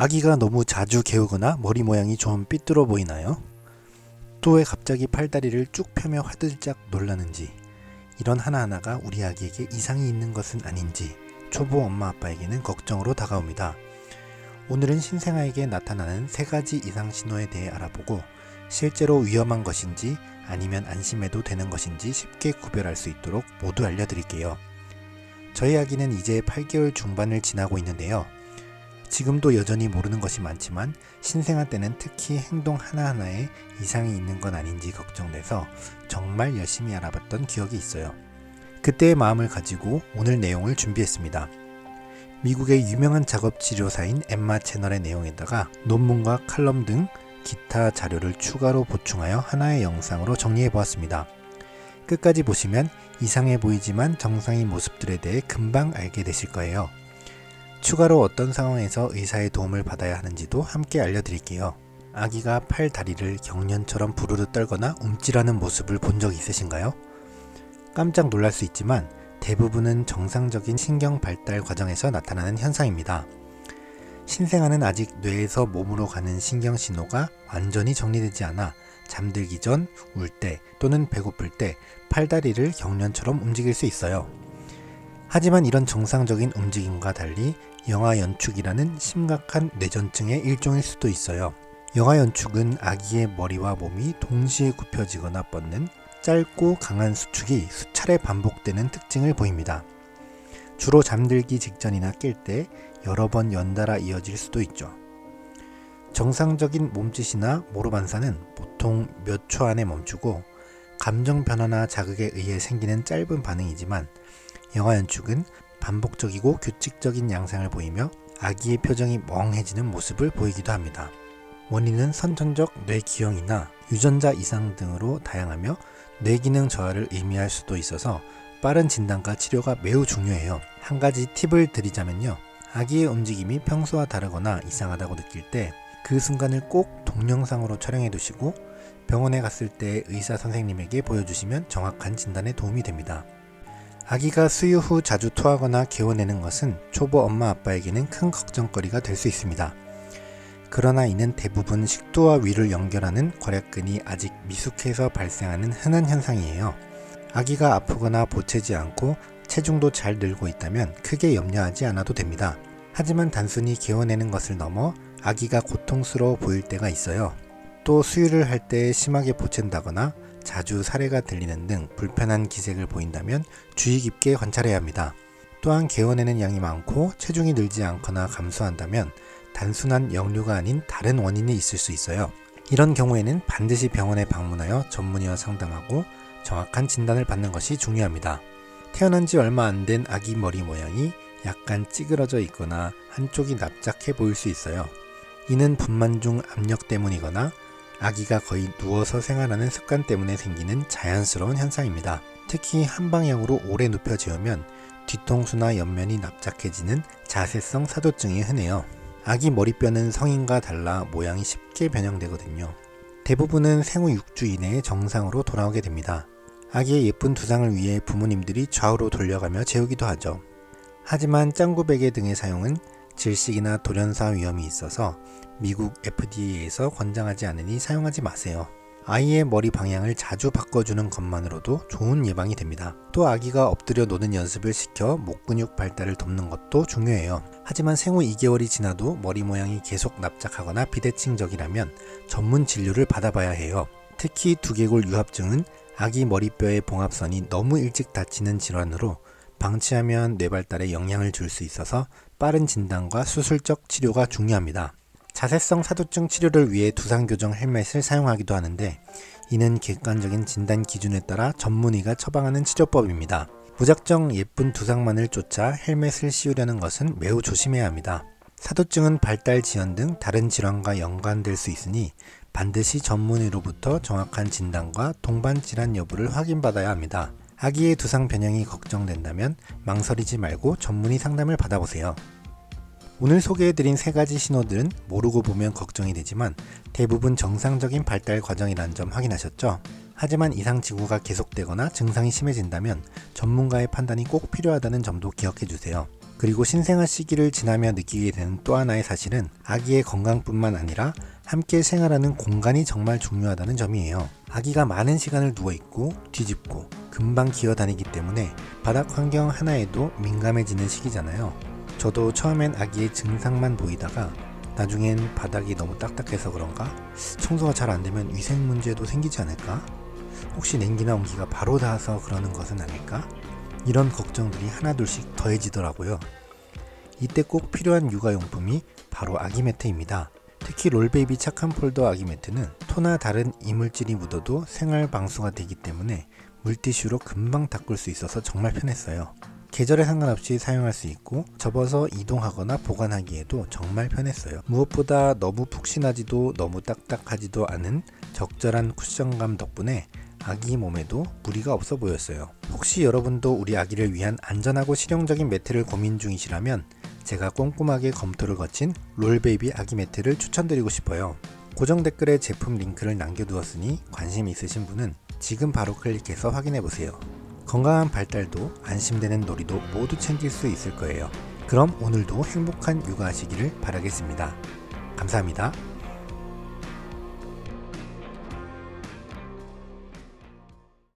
아기가 너무 자주 개우거나 머리 모양이 좀 삐뚤어 보이나요? 또 왜 갑자기 팔다리를 쭉 펴며 화들짝 놀라는지, 이런 하나하나가 우리 아기에게 이상이 있는 것은 아닌지 초보 엄마 아빠에게는 걱정으로 다가옵니다. 오늘은 신생아에게 나타나는 3가지 이상 신호에 대해 알아보고 실제로 위험한 것인지 아니면 안심해도 되는 것인지 쉽게 구별할 수 있도록 모두 알려드릴게요. 저희 아기는 이제 8개월 중반을 지나고 있는데요. 지금도 여전히 모르는 것이 많지만 신생아 때는 특히 행동 하나하나에 이상이 있는 건 아닌지 걱정돼서 정말 열심히 알아봤던 기억이 있어요. 그때의 마음을 가지고 오늘 내용을 준비했습니다. 미국의 유명한 작업치료사인 엠마 채널의 내용에다가 논문과 칼럼 등 기타 자료를 추가로 보충하여 하나의 영상으로 정리해보았습니다. 끝까지 보시면 이상해 보이지만 정상인 모습들에 대해 금방 알게 되실 거예요. 추가로 어떤 상황에서 의사의 도움을 받아야 하는지도 함께 알려드릴게요. 아기가 팔 다리를 경련처럼 부르르 떨거나 움찔하는 모습을 본 적 있으신가요? 깜짝 놀랄 수 있지만 대부분은 정상적인 신경 발달 과정에서 나타나는 현상입니다. 신생아는 아직 뇌에서 몸으로 가는 신경 신호가 완전히 정리되지 않아 잠들기 전, 울 때 또는 배고플 때 팔다리를 경련처럼 움직일 수 있어요. 하지만 이런 정상적인 움직임과 달리 영아연축이라는 심각한 뇌전증의 일종일 수도 있어요. 영아연축은 아기의 머리와 몸이 동시에 굽혀지거나 뻗는 짧고 강한 수축이 수차례 반복되는 특징을 보입니다. 주로 잠들기 직전이나 깰 때 여러 번 연달아 이어질 수도 있죠. 정상적인 몸짓이나 모로 반사는 보통 몇 초 안에 멈추고 감정 변화나 자극에 의해 생기는 짧은 반응이지만 영아연축은 반복적이고 규칙적인 양상을 보이며 아기의 표정이 멍해지는 모습을 보이기도 합니다. 원인은 선천적 뇌기형이나 유전자 이상 등으로 다양하며 뇌기능 저하를 의미할 수도 있어서 빠른 진단과 치료가 매우 중요해요. 한 가지 팁을 드리자면요. 아기의 움직임이 평소와 다르거나 이상하다고 느낄 때 그 순간을 꼭 동영상으로 촬영해 두시고 병원에 갔을 때 의사 선생님에게 보여주시면 정확한 진단에 도움이 됩니다. 아기가 수유 후 자주 토하거나 개워내는 것은 초보 엄마 아빠에게는 큰 걱정거리가 될 수 있습니다. 그러나 이는 대부분 식도와 위를 연결하는 괄약근이 아직 미숙해서 발생하는 흔한 현상이에요. 아기가 아프거나 보채지 않고 체중도 잘 늘고 있다면 크게 염려하지 않아도 됩니다. 하지만 단순히 개워내는 것을 넘어 아기가 고통스러워 보일 때가 있어요. 또 수유를 할 때 심하게 보챈다거나 자주 사례가 들리는 등 불편한 기색을 보인다면 주의 깊게 관찰해야 합니다. 또한 개워내는 양이 많고 체중이 늘지 않거나 감소한다면 단순한 역류가 아닌 다른 원인이 있을 수 있어요. 이런 경우에는 반드시 병원에 방문하여 전문의와 상담하고 정확한 진단을 받는 것이 중요합니다. 태어난 지 얼마 안 된 아기 머리 모양이 약간 찌그러져 있거나 한쪽이 납작해 보일 수 있어요. 이는 분만 중 압력 때문이거나 아기가 거의 누워서 생활하는 습관 때문에 생기는 자연스러운 현상입니다. 특히 한 방향으로 오래 눕혀 재우면 뒤통수나 옆면이 납작해지는 자세성 사도증이 흔해요. 아기 머리뼈는 성인과 달라 모양이 쉽게 변형되거든요. 대부분은 생후 6주 이내에 정상으로 돌아오게 됩니다. 아기의 예쁜 두상을 위해 부모님들이 좌우로 돌려가며 재우기도 하죠. 하지만 짱구 베개 등의 사용은 질식이나 돌연사 위험이 있어서 미국 FDA에서 권장하지 않으니 사용하지 마세요. 아이의 머리 방향을 자주 바꿔주는 것만으로도 좋은 예방이 됩니다. 또 아기가 엎드려 노는 연습을 시켜 목 근육 발달을 돕는 것도 중요해요. 하지만 생후 2개월이 지나도 머리 모양이 계속 납작하거나 비대칭적이라면 전문 진료를 받아봐야 해요. 특히 두개골 유합증은 아기 머리뼈의 봉합선이 너무 일찍 다치는 질환으로 방치하면 뇌 발달에 영향을 줄 수 있어서 빠른 진단과 수술적 치료가 중요합니다. 자세성 사도증 치료를 위해 두상교정 헬멧을 사용하기도 하는데 이는 객관적인 진단 기준에 따라 전문의가 처방하는 치료법입니다. 무작정 예쁜 두상만을 쫓아 헬멧을 씌우려는 것은 매우 조심해야 합니다. 사도증은 발달 지연 등 다른 질환과 연관될 수 있으니 반드시 전문의로부터 정확한 진단과 동반 질환 여부를 확인받아야 합니다. 아기의 두상 변형이 걱정된다면 망설이지 말고 전문의 상담을 받아보세요. 오늘 소개해드린 3가지 신호들은 모르고 보면 걱정이 되지만 대부분 정상적인 발달 과정이라는 점 확인하셨죠? 하지만 이상 징후가 계속되거나 증상이 심해진다면 전문가의 판단이 꼭 필요하다는 점도 기억해주세요. 그리고 신생아 시기를 지나며 느끼게 되는 또 하나의 사실은 아기의 건강뿐만 아니라 함께 생활하는 공간이 정말 중요하다는 점이에요. 아기가 많은 시간을 누워있고 뒤집고 금방 기어다니기 때문에 바닥 환경 하나에도 민감해지는 시기잖아요. 저도 처음엔 아기의 증상만 보이다가 나중엔 바닥이 너무 딱딱해서 그런가? 청소가 잘 안되면 위생 문제도 생기지 않을까? 혹시 냉기나 온기가 바로 닿아서 그러는 것은 아닐까? 이런 걱정들이 하나둘씩 더해지더라고요. 이때 꼭 필요한 육아용품이 바로 아기 매트입니다. 특히 롤베이비 착한 폴더 아기 매트는 토나 다른 이물질이 묻어도 생활 방수가 되기 때문에 물티슈로 금방 닦을 수 있어서 정말 편했어요. 계절에 상관없이 사용할 수 있고 접어서 이동하거나 보관하기에도 정말 편했어요. 무엇보다 너무 푹신하지도 너무 딱딱하지도 않은 적절한 쿠션감 덕분에 아기 몸에도 무리가 없어 보였어요. 혹시 여러분도 우리 아기를 위한 안전하고 실용적인 매트를 고민 중이시라면 제가 꼼꼼하게 검토를 거친 롤베이비 아기 매트를 추천드리고 싶어요. 고정 댓글에 제품 링크를 남겨두었으니 관심 있으신 분은 지금 바로 클릭해서 확인해보세요. 건강한 발달도 안심되는 놀이도 모두 챙길 수 있을 거예요. 그럼 오늘도 행복한 육아하시기를 바라겠습니다. 감사합니다.